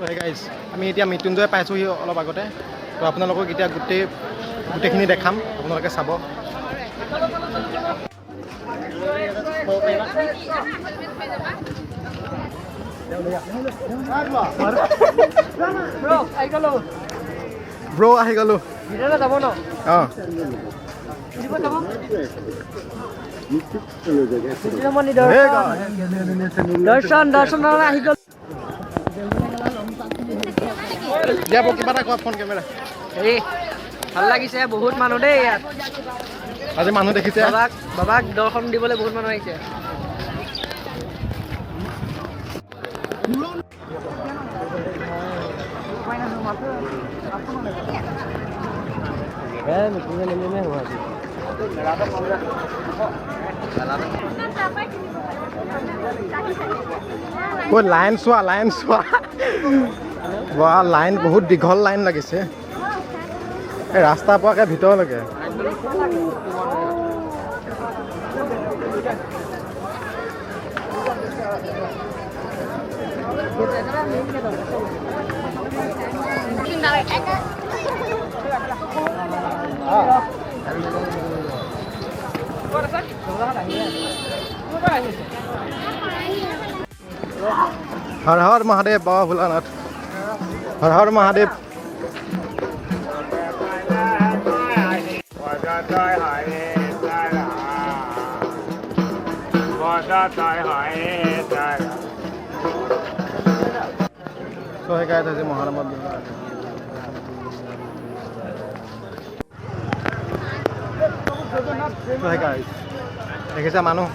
তো hey guys আমি এতিয়া মৃত্যুঞ্জয় পাইছোঁহি অলপ আগতে তো আপোনালোকক এতিয়া গোটেইখিনি দেখাম আপোনালোকে চাব ব্ৰ আহি গ'লো যাব ন অঁ দৰ্শন আহি গ'ল দিয়া কিবা এটা কোৱা ফোন কেমেৰা এই ভাল লাগিছে বহুত মানুহ দেই ইয়াত আজি মানুহ দেখিছে বাবাক দৰ্শন দিবলৈ বহুত মানুহ আহিছে লাইন চোৱা লাইন বহুত দীঘল লাইন লাগিছে এই ৰাস্তাৰ পৰা একে ভিতৰলৈকে হৰ হৰ মহাদেৱ বাবা ভোলানাথ হৰ হৰ মহাদেৱ গাইত আজি মহানামত দেখিছে মানুহ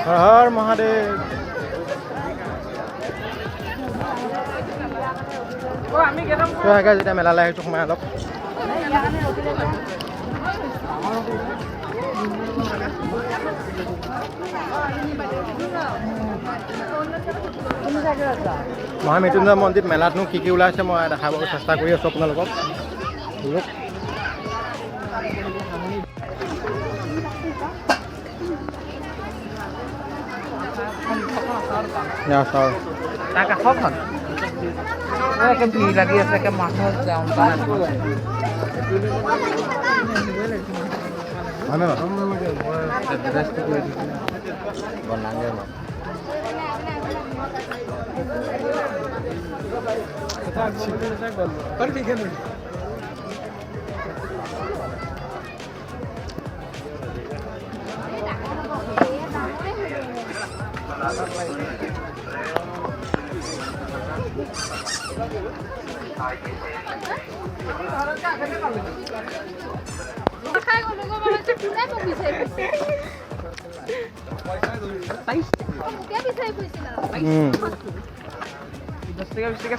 হৰ হৰ মহাদেৱ যেতিয়া মেলালৈ আহিছোঁ সোমাই অলপ মহামৃত্যুঞ্জয় মন্দিৰত মেলাতনো কি ওলাইছে মই দেখাবলৈ চেষ্টা কৰি আছোঁ আপোনালোকক কাষখন ভিৰ লাগি আছে মানুহ যাওঁ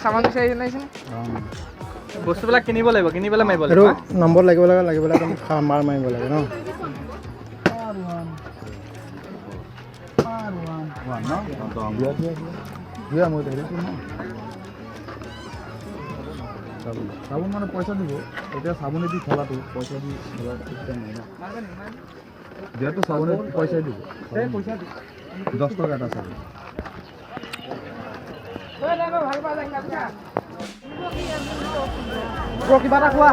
সামান বিচাৰি নাইছিল বস্তুবিলাক কিনিব লাগিব কিনি পেলাই মাৰিব লাগিব নম্বৰ লাগিব একদম মাৰ মাৰিব লাগে ন চাবোন মানে পইচা দিব এতিয়া চাবোনে দি খেলাটো পইচা দি খেলা চিষ্টেম নাই না যিহেতু চাবোনে পইচা দিব 10 টকা এটা চাবোন কিবা এটা কোৱা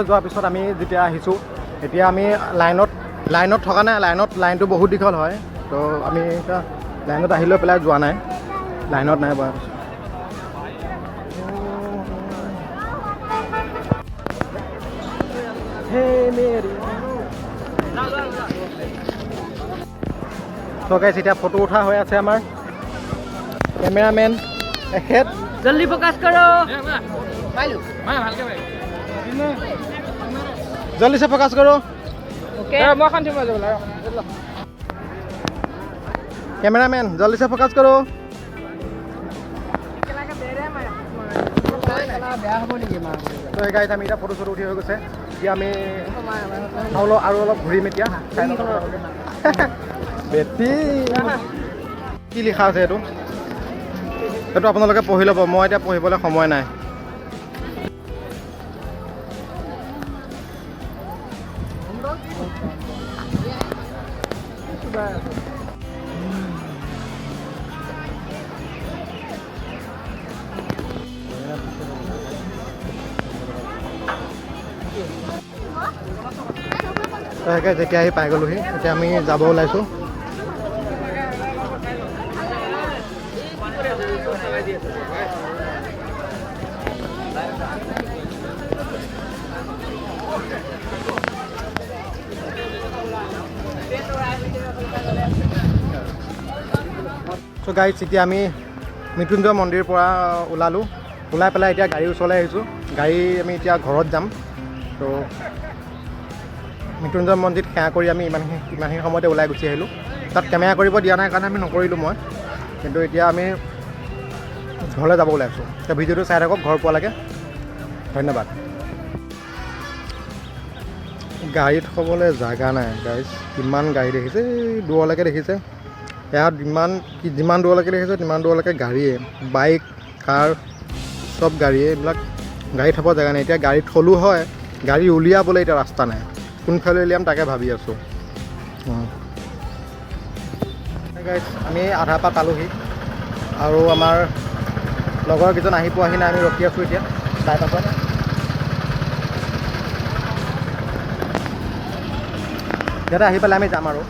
যোৱাৰ পিছত আমি যেতিয়া আহিছোঁ এতিয়া আমি লাইনত থকা নাই লাইনটো বহুত দীঘল হয় তো আমি এতিয়া লাইনত আহি লৈ পেলাই যোৱা নাই লাইনত নাই বহা তো গাইছ এতিয়া ফটো উঠা হৈ আছে আমাৰ কেমেৰামেন এখেত জলদি ফোকাস করো जल्दी से फोकस करो মই এখন থিম যাব লাগে कैमरामैन जल्दी से फोकस करो তো গাইজ আমি এতিয়া ফটো চটো উঠি হৈ গৈছে এতিয়া আমি আৰু অলপ ঘূৰিম এতিয়া বেটি কি লিখা আছে এইটো এইটো আপোনালোকে পঢ়ি ল'ব মই এতিয়া পঢ়িবলৈ সময় নাই যেতিয়া আহি পাই গ'লোহি এতিয়া আমি যাব ওলাইছোঁ চ' গাইজ এতিয়া আমি মৃত্যুঞ্জয় মন্দিৰৰ পৰা ওলালোঁ ওলাই পেলাই এতিয়া গাড়ীৰ ওচৰলৈ আহিছোঁ গাড়ী আমি এতিয়া ঘৰত যাম ত' মৃত্যুঞ্জয় মন্দিৰত সেৱা কৰি আমি ইমানখিনি সময়তে ওলাই গুচি আহিলোঁ তাত কেমেৰা কৰিব দিয়া নাই কাৰণে আমি নকৰিলোঁ মই কিন্তু এতিয়া আমি ঘৰলৈ যাব ওলাইছোঁ এতিয়া ভিডিঅ'টো চাই থাকক ঘৰ পোৱালৈকে ধন্যবাদ গাড়ীত থ'বলৈ জেগা নাই গাড়ী কিমান গাড়ী দেখিছে দূৰলৈকে দেখিছে ইয়াত যিমান দূৰলৈকে দেখিছে তিমান দূৰলৈকে গাড়ীয়ে বাইক কাৰ চব গাড়ীয়ে এইবিলাক গাড়ী থ'ব জেগা নাই এতিয়া গাড়ী থ'লোঁ হয় গাড়ী উলিয়াবলৈ এতিয়া ৰাস্তা নাই কোনফালে উলিয়াম তাকে ভাবি আছোঁ গাইজ আমি আধাৰ পৰা পালোহি আৰু আমাৰ লগৰ কেইজন আহি পোৱাহি নাই আমি ৰখি আছোঁ এতিয়া বাইপাছত ইয়াতে আহি পেলাই আমি যাম আৰু